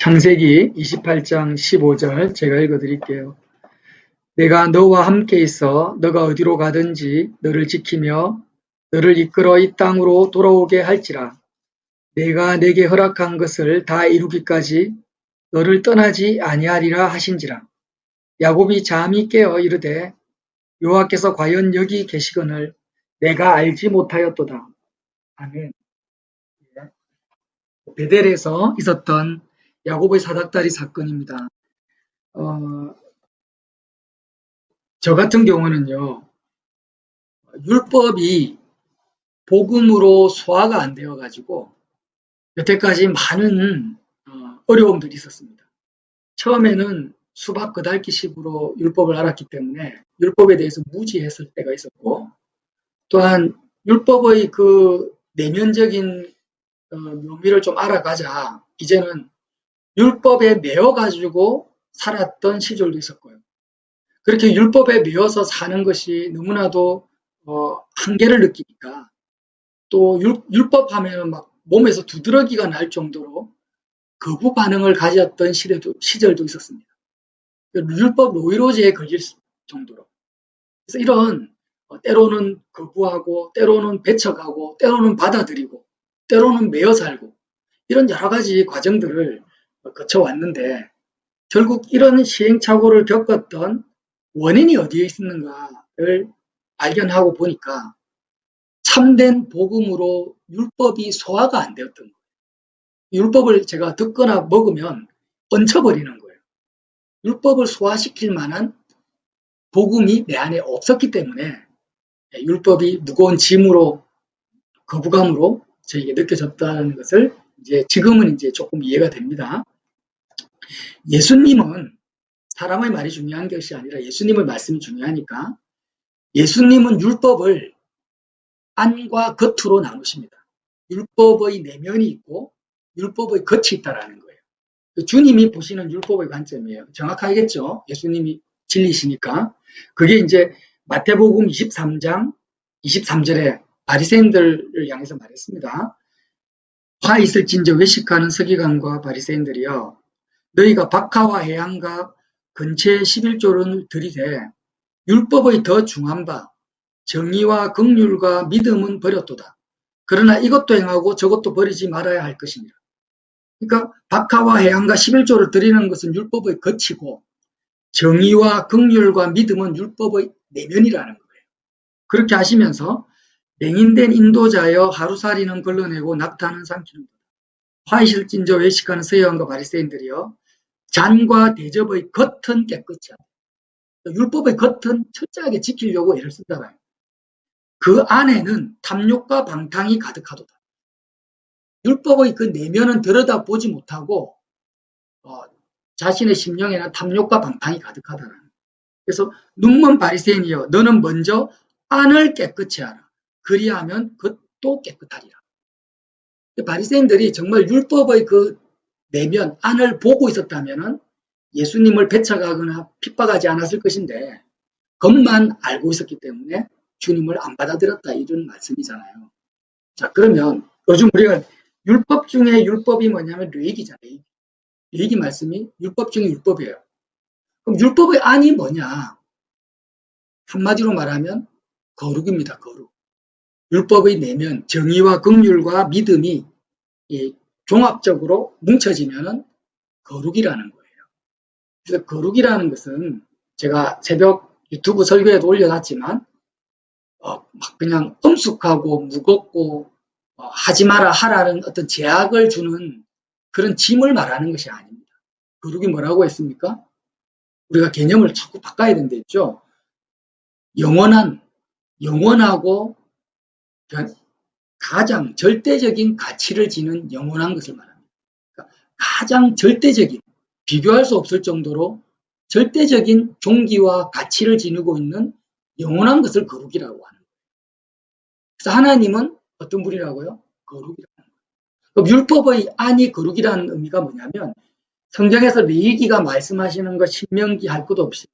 창세기 28장 15절 제가 읽어드릴게요. 내가 너와 함께 있어 너가 어디로 가든지 너를 지키며 너를 이끌어 이 땅으로 돌아오게 할지라. 내가 내게 허락한 것을 다 이루기까지 너를 떠나지 아니하리라 하신지라. 야곱이 잠이 깨어 이르되 여호와께서 과연 여기 계시거늘 내가 알지 못하였도다. 아멘. 베델에서 있었던 야곱의 사닥다리 사건입니다. 저 같은 경우는요, 율법이 복음으로 소화가 안 되어가지고 여태까지 많은 어려움들이 있었습니다. 처음에는 수박 겉핥기식으로 율법을 알았기 때문에 율법에 대해서 무지했을 때가 있었고, 또한 율법의 그 내면적인 묘미를 좀 알아가자 이제는 율법에 매여가지고 살았던 시절도 있었고요. 그렇게 율법에 매여서 사는 것이 너무나도 한계를 느끼니까 또 율법 하면 막 몸에서 두드러기가 날 정도로 거부 반응을 가졌던 시절도 있었습니다. 율법 노이로제에 걸릴 정도로. 그래서 이런 때로는 거부하고 때로는 배척하고 때로는 받아들이고 때로는 매여 살고 이런 여러 가지 과정들을 거쳐왔는데 결국 이런 시행착오를 겪었던 원인이 어디에 있었는가를 발견하고 보니까 참된 복음으로 율법이 소화가 안 되었던 거예요. 율법을 제가 듣거나 먹으면 얹혀버리는 거예요. 율법을 소화시킬 만한 복음이 내 안에 없었기 때문에 율법이 무거운 짐으로 거부감으로 저에게 느껴졌다는 것을 지금은 조금 이해가 됩니다. 예수님은 사람의 말이 중요한 것이 아니라 예수님의 말씀이 중요하니까 예수님은 율법을 안과 겉으로 나누십니다. 율법의 내면이 있고 율법의 겉이 있다라는 거예요. 주님이 보시는 율법의 관점이에요. 정확하겠죠? 예수님이 진리시니까. 그게 마태복음 23장 23절에 바리새인들을 향해서 말했습니다. 화 있을진저 외식하는 서기관과 바리새인들이여 너희가 박하와 해양과 근처에 11조를 들이되 율법의 더 중한 바 정의와 긍휼과 믿음은 버렸도다. 그러나 이것도 행하고 저것도 버리지 말아야 할 것입니다. 그러니까 박하와 해양과 11조를 드리는 것은 율법의 겉이고 정의와 긍휼과 믿음은 율법의 내면이라는 거예요. 그렇게 하시면서 맹인된 인도자여 하루살이는 걸러내고 낙타는 삼키는 것. 화이실진저 외식하는 서기관과 바리새인들이여 잔과 대접의 겉은 깨끗이 하라. 율법의 겉은 철저하게 지키려고 애를 쓴다고요. 그 안에는 탐욕과 방탕이 가득하도다. 율법의 그 내면은 들여다보지 못하고 자신의 심령에는 탐욕과 방탕이 가득하다는 거예요. 그래서 눈먼 바리새인이여 너는 먼저 안을 깨끗이 하라. 그리하면 겉도 깨끗하리라. 바리새인들이 정말 율법의 그 내면 안을 보고 있었다면 예수님을 배척하거나 핍박하지 않았을 것인데 겉만 알고 있었기 때문에 주님을 안 받아들였다 이런 말씀이잖아요. 자, 그러면 요즘 우리가 율법 중에 율법이 뭐냐면 레위기잖아요. 레위기 말씀이 율법 중에 율법이에요. 그럼 율법의 안이 뭐냐? 한마디로 말하면 거룩입니다. 거룩. 율법의 내면 정의와 긍휼과 믿음이 종합적으로 뭉쳐지면은 거룩이라는 거예요. 그래서 거룩이라는 것은 제가 새벽 유튜브 설교에도 올려놨지만 막 그냥 엄숙하고 무겁고 하지 마라 하라는 어떤 제약을 주는 그런 짐을 말하는 것이 아닙니다. 거룩이 뭐라고 했습니까? 우리가 개념을 자꾸 바꿔야 된다 했죠. 영원하고 가장 절대적인 가치를 지닌 영원한 것을 말합니다. 그러니까 가장 절대적인, 비교할 수 없을 정도로 절대적인 종기와 가치를 지니고 있는 영원한 것을 거룩이라고 하는 거예요. 그래서 하나님은 어떤 분이라고요? 거룩이라는 거예요. 그럼 율법의 안이 거룩이라는 의미가 뭐냐면 성경에서 레위기가 말씀하시는 것 신명기 할 것 없이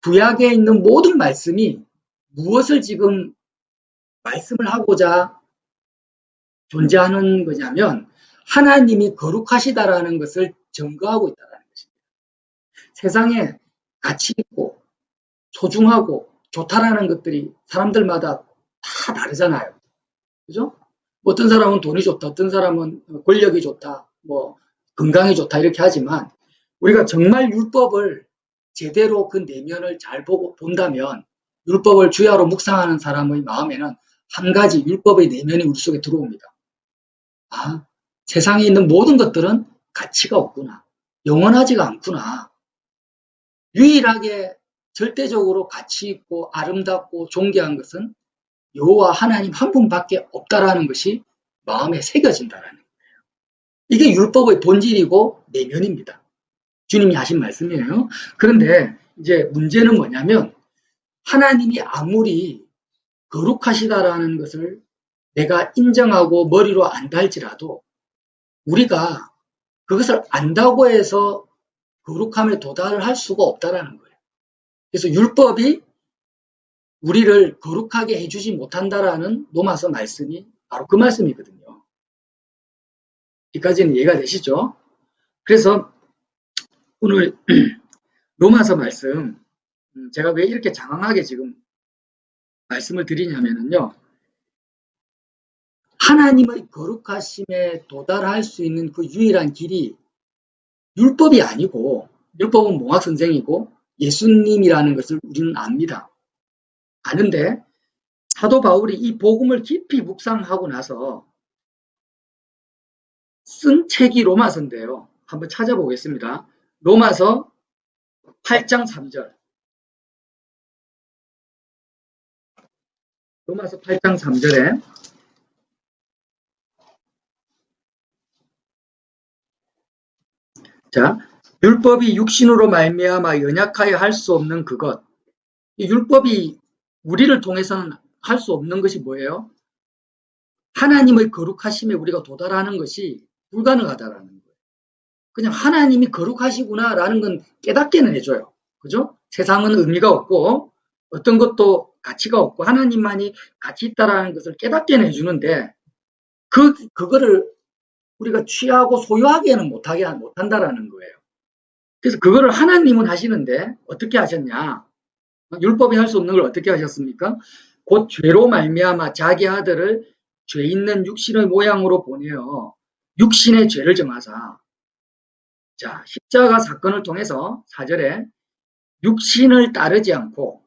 구약에 있는 모든 말씀이 무엇을 지금 말씀을 하고자 존재하는 거냐면 하나님이 거룩하시다라는 것을 증거하고 있다는 것입니다. 세상에 가치 있고 소중하고 좋다라는 것들이 사람들마다 다 다르잖아요. 그죠? 어떤 사람은 돈이 좋다, 어떤 사람은 권력이 좋다, 뭐 건강이 좋다 이렇게 하지만 우리가 정말 율법을 제대로 그 내면을 잘 보고 본다면 율법을 주야로 묵상하는 사람의 마음에는 한 가지 율법의 내면이 우리 속에 들어옵니다. 아, 세상에 있는 모든 것들은 가치가 없구나. 영원하지가 않구나. 유일하게 절대적으로 가치 있고 아름답고 존귀한 것은 여호와 하나님 한 분밖에 없다라는 것이 마음에 새겨진다라는 거예요. 이게 율법의 본질이고 내면입니다. 주님이 하신 말씀이에요. 그런데 이제 문제는 뭐냐면 하나님이 아무리 거룩하시다라는 것을 내가 인정하고 머리로 안다 할지라도 우리가 그것을 안다고 해서 거룩함에 도달을 할 수가 없다라는 거예요. 그래서 율법이 우리를 거룩하게 해주지 못한다라는 로마서 말씀이 바로 그 말씀이거든요. 여기까지는 이해가 되시죠? 그래서 오늘 로마서 말씀 제가 왜 이렇게 장황하게 지금 말씀을 드리냐면요. 하나님의 거룩하심에 도달할 수 있는 그 유일한 길이 율법이 아니고 율법은 몽학 선생이고 예수님이라는 것을 우리는 압니다. 아는데 사도 바울이 이 복음을 깊이 묵상하고 나서 쓴 책이 로마서인데요. 한번 찾아보겠습니다. 로마서 8장 3절. 로마서 8장 3절에 자, 율법이 육신으로 말미암아 연약하여 할 수 없는 그것. 이 율법이 우리를 통해서는 할 수 없는 것이 뭐예요? 하나님의 거룩하심에 우리가 도달하는 것이 불가능하다라는 거예요. 그냥 하나님이 거룩하시구나라는 건 깨닫게는 해줘요. 그죠? 세상은 의미가 없고 어떤 것도 가치가 없고 하나님만이 가치 있다라는 것을 깨닫게는 해주는데 그거를 우리가 취하고 소유하기에는 못한다라는 거예요. 그래서 그거를 하나님은 하시는데 어떻게 하셨냐? 율법이 할 수 없는 걸 어떻게 하셨습니까? 곧 죄로 말미암아 자기 아들을 죄 있는 육신의 모양으로 보내어 육신의 죄를 정하사. 자, 십자가 사건을 통해서 4절에 육신을 따르지 않고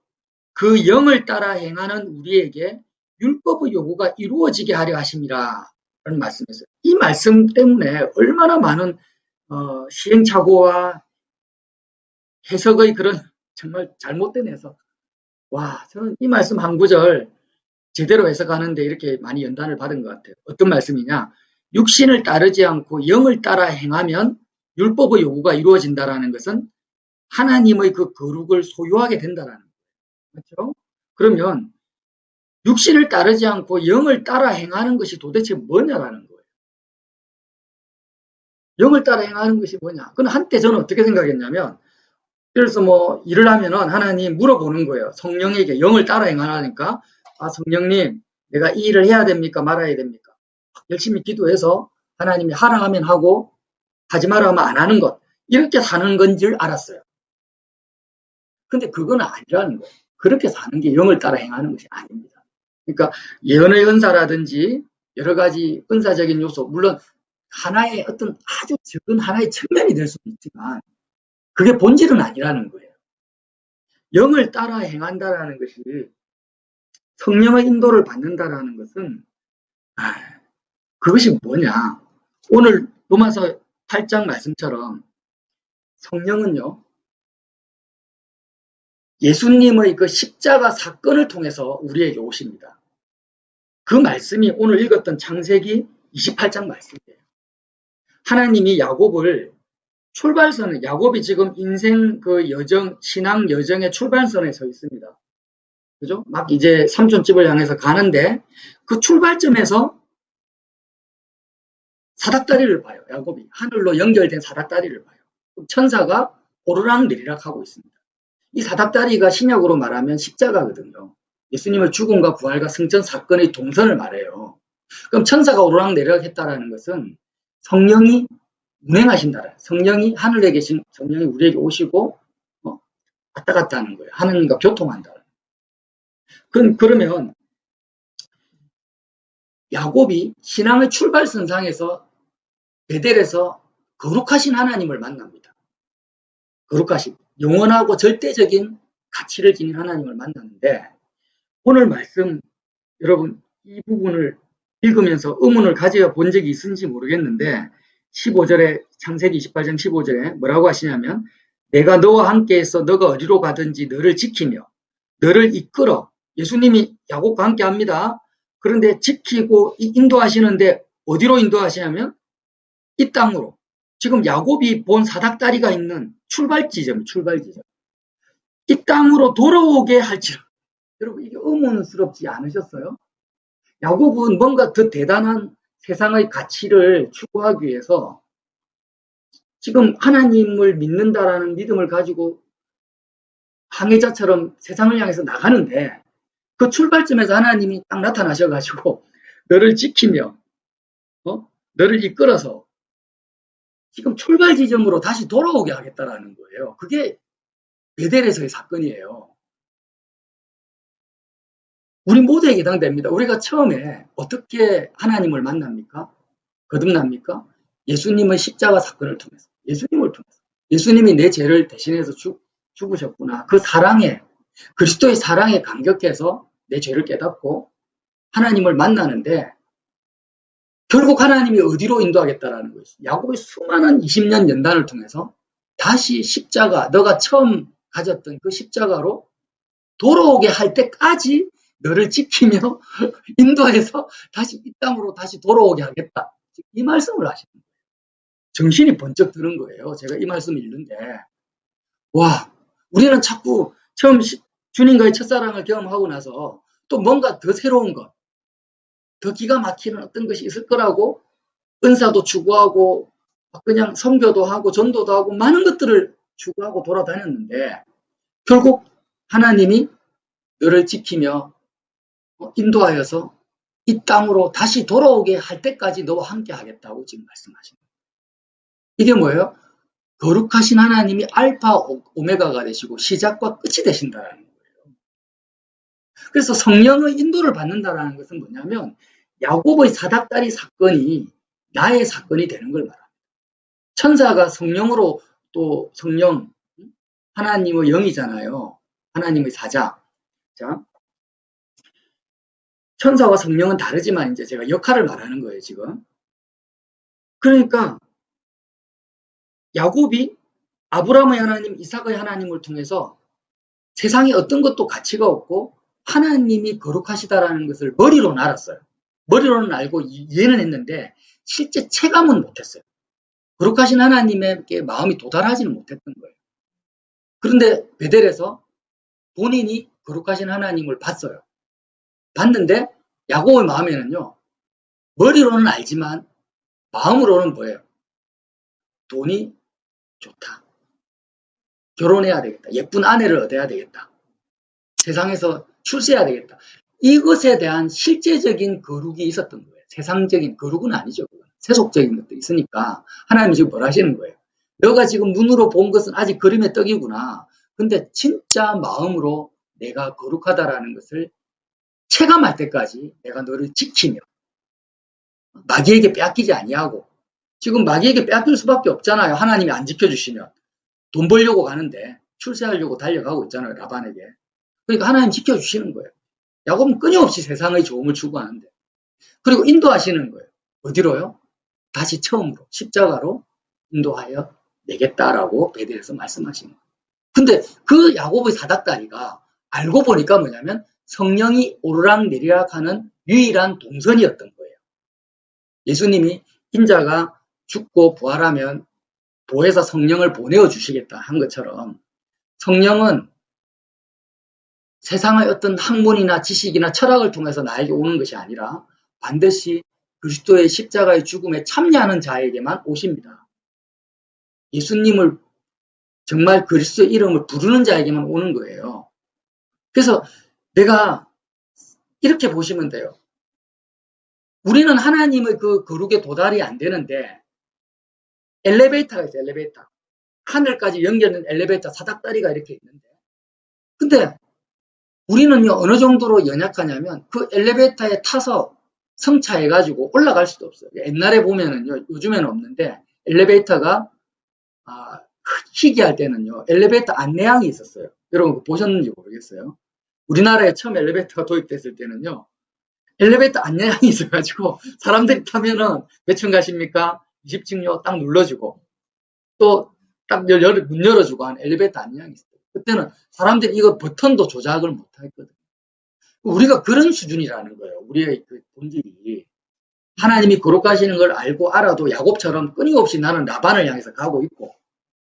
그 영을 따라 행하는 우리에게 율법의 요구가 이루어지게 하려 하심이라 라는 말씀이었어요. 이 말씀 때문에 얼마나 많은 시행착오와 해석의 그런 정말 잘못된 해석. 와, 저는 이 말씀 한 구절 제대로 해석하는데 이렇게 많이 연단을 받은 것 같아요. 어떤 말씀이냐? 육신을 따르지 않고 영을 따라 행하면 율법의 요구가 이루어진다라는 것은 하나님의 그 거룩을 소유하게 된다라는 거예요. 그렇죠? 그러면 육신을 따르지 않고 영을 따라 행하는 것이 도대체 뭐냐라는 거예요. 영을 따라 행하는 것이 뭐냐? 그건 한때 저는 어떻게 생각했냐면 그래서 뭐 일을 하면은 하나님 물어보는 거예요. 성령에게 영을 따라 행하라니까 아 성령님 내가 이 일을 해야 됩니까 말아야 됩니까? 열심히 기도해서 하나님이 하라 하면 하고 하지 마라 하면 안 하는 것 이렇게 사는 건 줄 알았어요. 근데 그건 아니라는 거예요. 그렇게 사는 게 영을 따라 행하는 것이 아닙니다. 그러니까 예언의 은사라든지 여러 가지 은사적인 요소 물론 하나의 어떤 아주 적은 하나의 측면이 될 수는 있지만 그게 본질은 아니라는 거예요. 영을 따라 행한다라는 것이 성령의 인도를 받는다라는 것은 그것이 뭐냐? 오늘 로마서 8장 말씀처럼 성령은요. 예수님의 그 십자가 사건을 통해서 우리에게 오십니다. 그 말씀이 오늘 읽었던 창세기 28장 말씀이에요. 하나님이 야곱을 출발선에 야곱이 지금 인생 그 여정 신앙 여정의 출발선에 서 있습니다. 그죠? 막 이제 삼촌집을 향해서 가는데 그 출발점에서 사닥다리를 봐요. 야곱이 하늘로 연결된 사닥다리를 봐요. 천사가 오르락내리락 하고 있습니다. 이 사닥다리가 신약으로 말하면 십자가거든요. 예수님의 죽음과 부활과 승천 사건의 동선을 말해요. 그럼 천사가 오르락내리락 했다라는 것은 성령이 운행하신다. 성령이 하늘에 계신 성령이 우리에게 오시고 왔다 갔다 하는 거예요. 하나님과 교통한다. 그러면 야곱이 신앙의 출발선상에서 베델에서 거룩하신 하나님을 만납니다. 거룩하신 영원하고 절대적인 가치를 지닌 하나님을 만났는데 오늘 말씀 여러분 이 부분을 읽으면서 의문을 가져 본 적이 있는지 모르겠는데 15절에 창세기 28장 15절에 뭐라고 하시냐면 내가 너와 함께해서 너가 어디로 가든지 너를 지키며 너를 이끌어 예수님이 야곱과 함께 합니다. 그런데 지키고 인도하시는데 어디로 인도하시냐면 이 땅으로 지금 야곱이 본 사닥다리가 있는 출발 지점 이 땅으로 돌아오게 할지라. 여러분 이게 의문스럽지 않으셨어요? 야곱은 뭔가 더 대단한 세상의 가치를 추구하기 위해서 지금 하나님을 믿는다라는 믿음을 가지고 항해자처럼 세상을 향해서 나가는데 그 출발점에서 하나님이 딱 나타나셔가지고 너를 지키며 너를 이끌어서 지금 출발 지점으로 다시 돌아오게 하겠다라는 거예요. 그게 베델에서의 사건이에요. 우리 모두에게 해당됩니다. 우리가 처음에 어떻게 하나님을 만납니까? 거듭납니까? 예수님의 십자가 사건을 통해서, 예수님을 통해서. 예수님이 내 죄를 대신해서 죽으셨구나. 그 사랑에, 그리스도의 사랑에 감격해서 내 죄를 깨닫고 하나님을 만나는데 결국 하나님이 어디로 인도하겠다라는 거예요. 야곱의 수많은 20년 연단을 통해서 다시 십자가, 너가 처음 가졌던 그 십자가로 돌아오게 할 때까지 너를 지키며 인도해서 다시 이 땅으로 다시 돌아오게 하겠다. 이 말씀을 하시는 거예요. 정신이 번쩍 드는 거예요. 제가 이 말씀을 읽는데 와, 우리는 자꾸 처음 주님과의 첫사랑을 경험하고 나서 또 뭔가 더 새로운 것, 더 기가 막히는 어떤 것이 있을 거라고 은사도 추구하고 그냥 선교도 하고 전도도 하고 많은 것들을 추구하고 돌아다녔는데 결국 하나님이 너를 지키며 인도하여서 이 땅으로 다시 돌아오게 할 때까지 너와 함께 하겠다고 지금 말씀하십니다. 이게 뭐예요? 거룩하신 하나님이 알파 오메가가 되시고 시작과 끝이 되신다는 거예요. 그래서 성령의 인도를 받는다는 것은 뭐냐면 야곱의 사닥다리 사건이 나의 사건이 되는 걸 말합니다. 천사가 성령으로 또 성령 하나님의 영이잖아요. 하나님의 사자. 자, 천사와 성령은 다르지만 이제 제가 역할을 말하는 거예요, 지금. 그러니까 야곱이 아브라함의 하나님, 이삭의 하나님을 통해서 세상에 어떤 것도 가치가 없고 하나님이 거룩하시다라는 것을 머리로는 알았어요. 머리로는 알고 이해는 했는데 실제 체감은 못했어요. 거룩하신 하나님에게 마음이 도달하지는 못했던 거예요. 그런데 베델에서 본인이 거룩하신 하나님을 봤어요. 봤는데 야곱의 마음에는요. 머리로는 알지만 마음으로는 뭐예요? 돈이 좋다. 결혼해야 되겠다. 예쁜 아내를 얻어야 되겠다. 세상에서 출세해야 되겠다. 이것에 대한 실제적인 거룩이 있었던 거예요. 세상적인 거룩은 아니죠. 세속적인 것도 있으니까 하나님이 지금 뭘 하시는 거예요. 너가 지금 눈으로 본 것은 아직 그림의 떡이구나. 근데 진짜 마음으로 내가 거룩하다라는 것을 체감할 때까지 내가 너를 지키며 마귀에게 빼앗기지 아니하고 지금 마귀에게 빼앗길 수밖에 없잖아요. 하나님이 안 지켜주시면. 돈 벌려고 가는데 출세하려고 달려가고 있잖아요. 라반에게. 그러니까 하나님 지켜주시는 거예요. 야곱은 끊임없이 세상의 좋음을 추구하는데 그리고 인도하시는 거예요. 어디로요? 다시 처음으로 십자가로 인도하여 내겠다라고 베델에서 말씀하시는 거예요. 근데 그 야곱의 사닥다리가 알고 보니까 뭐냐면 성령이 오르락 내리락 하는 유일한 동선이었던 거예요. 예수님이 인자가 죽고 부활하면 보혜사 성령을 보내어 주시겠다 한 것처럼 성령은 세상의 어떤 학문이나 지식이나 철학을 통해서 나에게 오는 것이 아니라 반드시 그리스도의 십자가의 죽음에 참여하는 자에게만 오십니다. 예수님을 정말 그리스도의 이름을 부르는 자에게만 오는 거예요. 그래서 내가 이렇게 보시면 돼요. 우리는 하나님의 그 거룩에 도달이 안 되는데 엘리베이터가 있어요. 엘리베이터. 하늘까지 연결된 엘리베이터 사닥다리가 이렇게 있는데, 근데 우리는요 어느 정도로 연약하냐면 그 엘리베이터에 타서 성차해가지고 올라갈 수도 없어요. 옛날에 보면은요, 요즘에는 없는데 엘리베이터가 희귀할 때는요 엘리베이터 안내양이 있었어요. 여러분 그거 보셨는지 모르겠어요. 우리나라에 처음 엘리베이터가 도입됐을 때는요 엘리베이터 안내양이 있어가지고 사람들이 타면은 몇 층 가십니까? 20층요 딱 눌러주고 또 딱 문 열어주고 하는 엘리베이터 안내양이 있어요. 그때는 사람들이 이거 버튼도 조작을 못했거든요. 우리가 그런 수준이라는 거예요. 우리의 그 본질이. 하나님이 거룩하시는 걸 알고 알아도 야곱처럼 끊임없이 나는 라반을 향해서 가고 있고,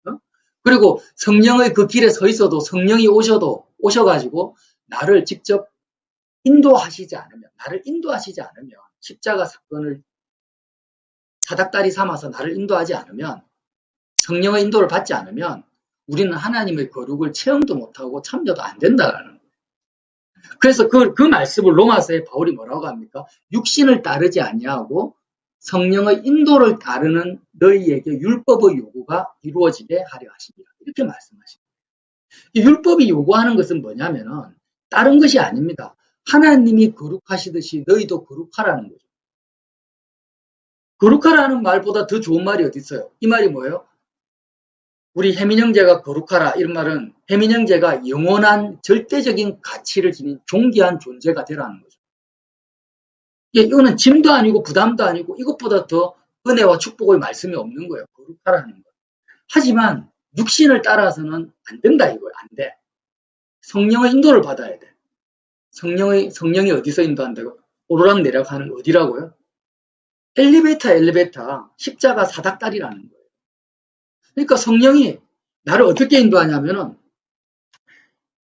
어? 그리고 성령의 그 길에 서 있어도 성령이 오셔가지고 나를 직접 나를 인도하시지 않으면, 십자가 사건을 사닥다리 삼아서 나를 인도하지 않으면, 성령의 인도를 받지 않으면 우리는 하나님의 거룩을 체험도 못하고 참여도 안 된다라는 거예요. 그래서 그 말씀을 로마서에 바울이 뭐라고 합니까? 육신을 따르지 아니하고 성령의 인도를 따르는 너희에게 율법의 요구가 이루어지게 하려 하십니다. 이렇게 말씀하십니다. 율법이 요구하는 것은 뭐냐면은 다른 것이 아닙니다. 하나님이 거룩하시듯이 너희도 거룩하라는 거죠. 거룩하라는 말보다 더 좋은 말이 어디 있어요? 이 말이 뭐예요? 우리 혜민 형제가 거룩하라 이런 말은 혜민 형제가 영원한 절대적인 가치를 지닌 존귀한 존재가 되라는 거죠. 이거는 짐도 아니고 부담도 아니고 이것보다 더 은혜와 축복의 말씀이 없는 거예요. 거룩하라는 거. 하지만 육신을 따라서는 안 된다 이거예요. 안 돼. 성령의 인도를 받아야 돼. 성령이 어디서 인도한다고? 오르락내리락 하는 어디라고요? 엘리베이터, 십자가 사닥다리라는 거예요. 그러니까 성령이 나를 어떻게 인도하냐면은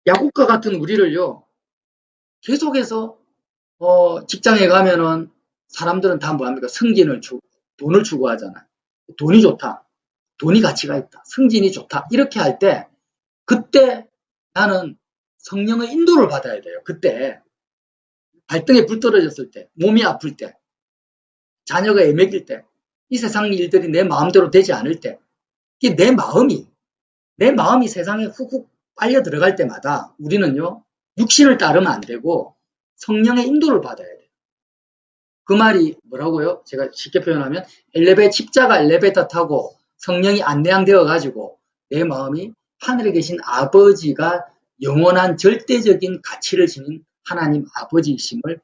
야곱과 같은 우리를요 계속해서 직장에 가면은 사람들은 다 뭐합니까? 승진을 주고 돈을 추구하잖아요. 돈이 좋다. 돈이 가치가 있다. 승진이 좋다. 이렇게 할 때 그때 나는 성령의 인도를 받아야 돼요. 그때 발등에 불 떨어졌을 때, 몸이 아플 때, 자녀가 애매길 때, 이 세상 일들이 내 마음대로 되지 않을 때, 이게 내 마음이 세상에 훅훅 빨려 들어갈 때마다 우리는요 육신을 따르면 안 되고 성령의 인도를 받아야 돼요. 그 말이 뭐라고요? 제가 쉽게 표현하면 십자가 엘리베이터 타고 성령이 안내양 되어 가지고 내 마음이 하늘에 계신 아버지가 영원한 절대적인 가치를 지닌 하나님 아버지이심을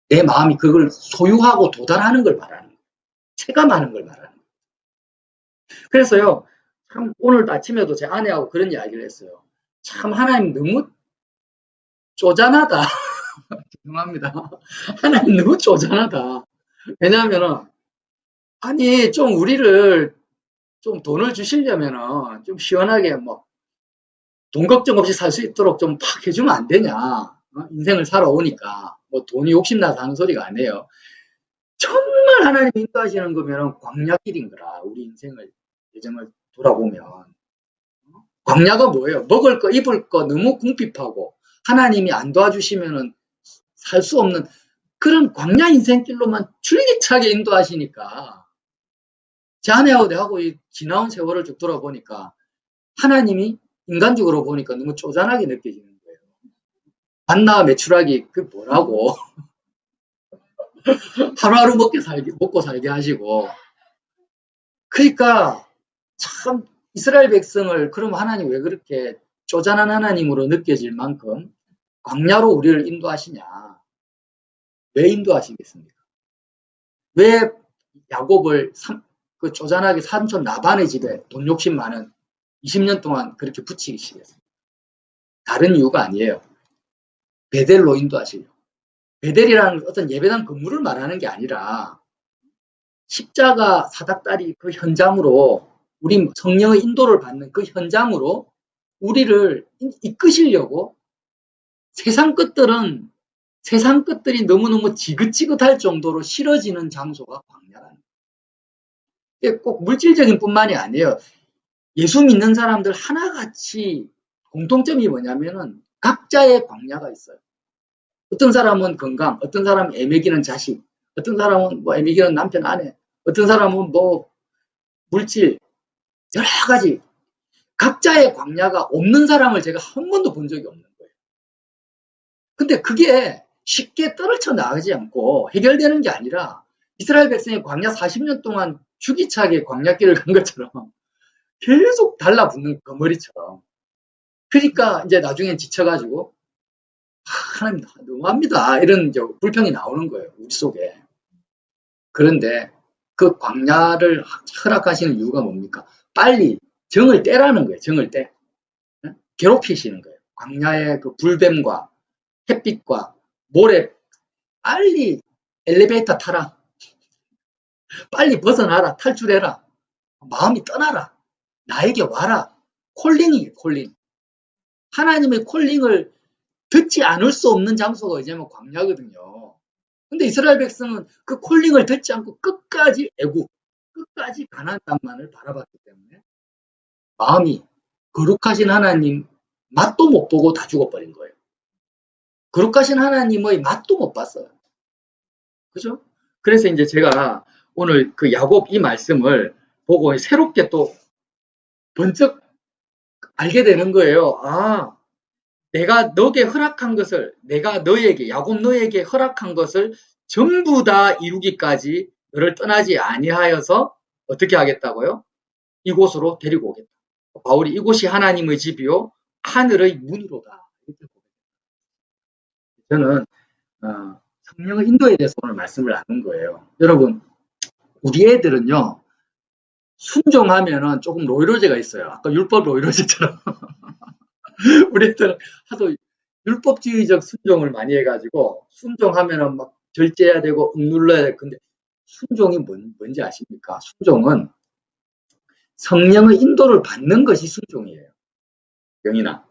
내 마음이 그걸 소유하고 도달하는 걸 말하는 거예요. 체감하는 걸 말하는 거예요. 그래서요 참 오늘 아침에도 제 아내하고 그런 이야기를 했어요. 참 하나님 너무 쪼잔하다. 죄송합니다. 하나님 너무 쪼잔하다. 왜냐하면은 아니 좀 우리를 좀 돈을 주시려면은 좀 시원하게 뭐 돈 걱정 없이 살 수 있도록 좀 팍 해주면 안 되냐. 인생을 살아오니까 뭐 돈이 욕심나서 하는 소리가 아니에요. 정말 하나님 인도하시는 거면은 광야길인 거라. 우리 인생을 예정을 돌아보면 광야가 뭐예요? 먹을 거 입을 거 너무 궁핍하고 하나님이 안 도와주시면은 살 수 없는 그런 광야 인생길로만 줄기차게 인도하시니까 제 아내하고 내하고 지나온 세월을 쭉 돌아보니까 하나님이 인간적으로 보니까 너무 쪼잔하게 느껴지는 거예요. 만나 매출하기 그 뭐라고 하루하루 먹고 살게 하시고 그러니까 참 이스라엘 백성을 그럼 하나님 왜 그렇게 쪼잔한 하나님으로 느껴질 만큼 광야로 우리를 인도하시냐. 왜 인도하시겠습니까? 왜 야곱을 그 쪼잔하게 삼촌 라반의 집에 돈 욕심 많은 20년 동안 그렇게 붙이시겠습니까? 다른 이유가 아니에요. 베델로 인도하시려고. 베델이라는 어떤 예배당 건물을 말하는 게 아니라 십자가 사닥다리 그 현장으로 우리 성령의 인도를 받는 그 현장으로 우리를 이끄시려고 세상 것들이 너무너무 지긋지긋할 정도로 싫어지는 장소가 광야라는 거예요. 꼭 물질적인 뿐만이 아니에요. 예수 믿는 사람들 하나같이 공통점이 뭐냐면은 각자의 광야가 있어요. 어떤 사람은 건강, 어떤 사람은 애매기는 자식, 어떤 사람은 뭐 애매기는 남편, 아내, 어떤 사람은 뭐 물질, 여러 가지 각자의 광야가 없는 사람을 제가 한 번도 본 적이 없는 거예요. 근데 그게 쉽게 떨어져 나가지 않고 해결되는 게 아니라 이스라엘 백성의 광야 40년 동안 주기차게 광야길을 간 것처럼 계속 달라붙는 거머리처럼. 그러니까 이제 나중엔 지쳐가지고 하나님 너무합니다. 이런 이제 불평이 나오는 거예요. 우리 속에. 그런데 그 광야를 허락하시는 이유가 뭡니까? 빨리 정을 떼라는 거예요. 정을 떼. 괴롭히시는 거예요. 광야의 그 불뱀과 햇빛과 모래 빨리 엘리베이터 타라. 빨리 벗어나라. 탈출해라. 마음이 떠나라. 나에게 와라. 콜링이에요. 콜링. 하나님의 콜링을 듣지 않을 수 없는 장소가 이제는 광야거든요. 근데 이스라엘 백성은 그 콜링을 듣지 않고 끝까지 애국, 끝까지 가나안 땅만을 바라봤기 때문에 마음이 거룩하신 하나님 맛도 못 보고 다 죽어버린 거예요. 거룩하신 하나님의 맛도 못 봤어요. 그죠? 그래서 이제 제가 오늘 그 야곱 이 말씀을 보고 새롭게 또 번쩍 알게 되는 거예요. 아, 내가 너에게 허락한 것을, 내가 너에게, 야곱 너에게 허락한 것을 전부 다 이루기까지 너를 떠나지 아니하여서 어떻게 하겠다고요? 이곳으로 데리고 오겠다. 바울이 이곳이 하나님의 집이요 하늘의 문으로다. 저는 성령의 인도에 대해서 오늘 말씀을 나눈 거예요. 여러분, 우리 애들은요 순종하면은 조금 노이로제가 있어요. 아까 율법 노이로제처럼 우리 애들은 하도 율법주의적 순종을 많이 해가지고 순종하면은 막 절제해야 되고 억눌러야 되고. 근데 순종이 뭔지 아십니까? 순종은 성령의 인도를 받는 것이 순종이에요. 영이나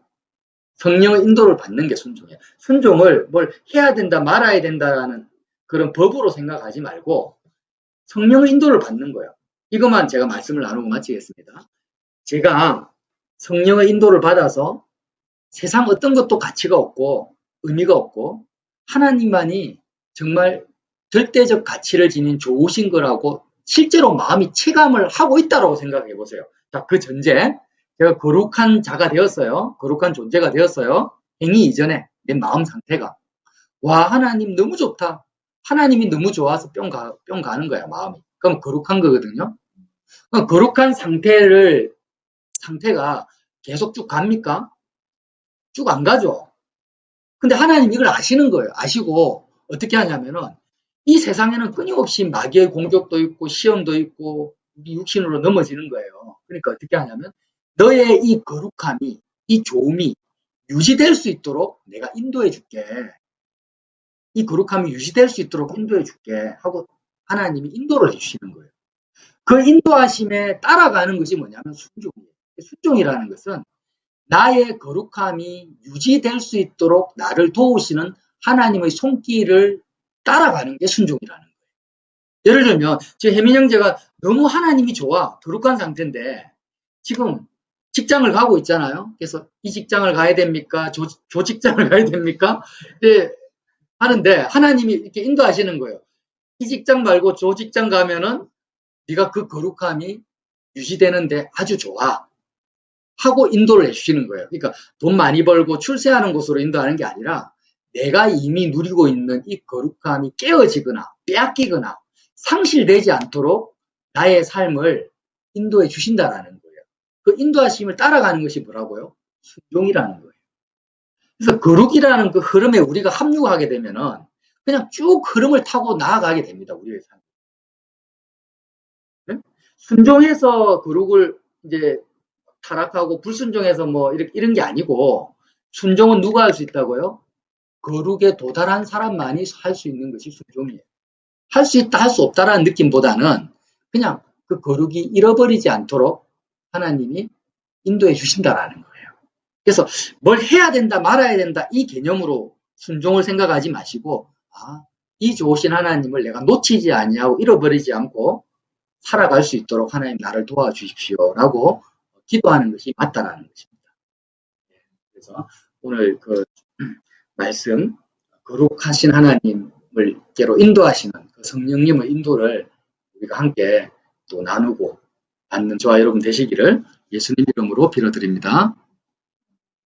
성령의 인도를 받는 게 순종이에요. 순종을 뭘 해야 된다 말아야 된다라는 그런 법으로 생각하지 말고 성령의 인도를 받는 거예요. 이것만 제가 말씀을 나누고 마치겠습니다. 제가 성령의 인도를 받아서 세상 어떤 것도 가치가 없고 의미가 없고 하나님만이 정말 절대적 가치를 지닌 좋으신 거라고 실제로 마음이 체감을 하고 있다고 생각해 보세요. 자, 그 전제 제가 거룩한 자가 되었어요. 거룩한 존재가 되었어요. 행위 이전에 내 마음 상태가 와 하나님 너무 좋다. 하나님이 너무 좋아서 뿅 가는 거야 마음이. 그럼 거룩한 거거든요. 그럼 거룩한 상태가 계속 쭉 갑니까? 쭉 안 가죠. 근데 하나님 이걸 아시는 거예요. 아시고 어떻게 하냐면은 이 세상에는 끊임없이 마귀의 공격도 있고 시험도 있고 우리 육신으로 넘어지는 거예요. 그러니까 어떻게 하냐면 너의 이 거룩함이 이 좋음이 유지될 수 있도록 내가 인도해 줄게. 이 거룩함이 유지될 수 있도록 인도해 줄게 하고 하나님이 인도를 해주시는 거예요. 그 인도하심에 따라가는 것이 뭐냐면 순종이에요. 순종이라는 것은 나의 거룩함이 유지될 수 있도록 나를 도우시는 하나님의 손길을 따라가는 게 순종이라는 거예요. 예를 들면 제 혜민 형제가 너무 하나님이 좋아 거룩한 상태인데 지금 직장을 가고 있잖아요. 그래서 이 직장을 가야 됩니까? 저 직장을 가야 됩니까? 네, 하는데 하나님이 이렇게 인도하시는 거예요. 이 직장 말고 저 직장 가면은 네가 그 거룩함이 유지되는데 아주 좋아 하고 인도를 해주시는 거예요. 그러니까 돈 많이 벌고 출세하는 곳으로 인도하는 게 아니라 내가 이미 누리고 있는 이 거룩함이 깨어지거나 빼앗기거나 상실되지 않도록 나의 삶을 인도해 주신다라는 거예요. 그 인도하심을 따라가는 것이 뭐라고요? 순종이라는 거예요. 그래서 거룩이라는 그 흐름에 우리가 합류하게 되면은 그냥 쭉 흐름을 타고 나아가게 됩니다. 우리의 삶. 네? 순종해서 거룩을 이제 타락하고 불순종해서 뭐 이런 게 아니고 순종은 누가 할 수 있다고요? 거룩에 도달한 사람만이 할 수 있는 것이 순종이에요. 할 수 있다, 할 수 없다라는 느낌보다는 그냥 그 거룩이 잃어버리지 않도록 하나님이 인도해 주신다라는 거예요. 그래서 뭘 해야 된다, 말아야 된다 이 개념으로 순종을 생각하지 마시고 이 좋으신 하나님을 내가 놓치지 아니하고 잃어버리지 않고 살아갈 수 있도록 하나님 나를 도와주십시오라고 기도하는 것이 맞다라는 것입니다. 그래서 오늘 그 말씀 거룩하신 하나님을께로 인도하시는 그 성령님의 인도를 우리가 함께 또 나누고 받는 저와 여러분 되시기를 예수님 이름으로 빌어드립니다.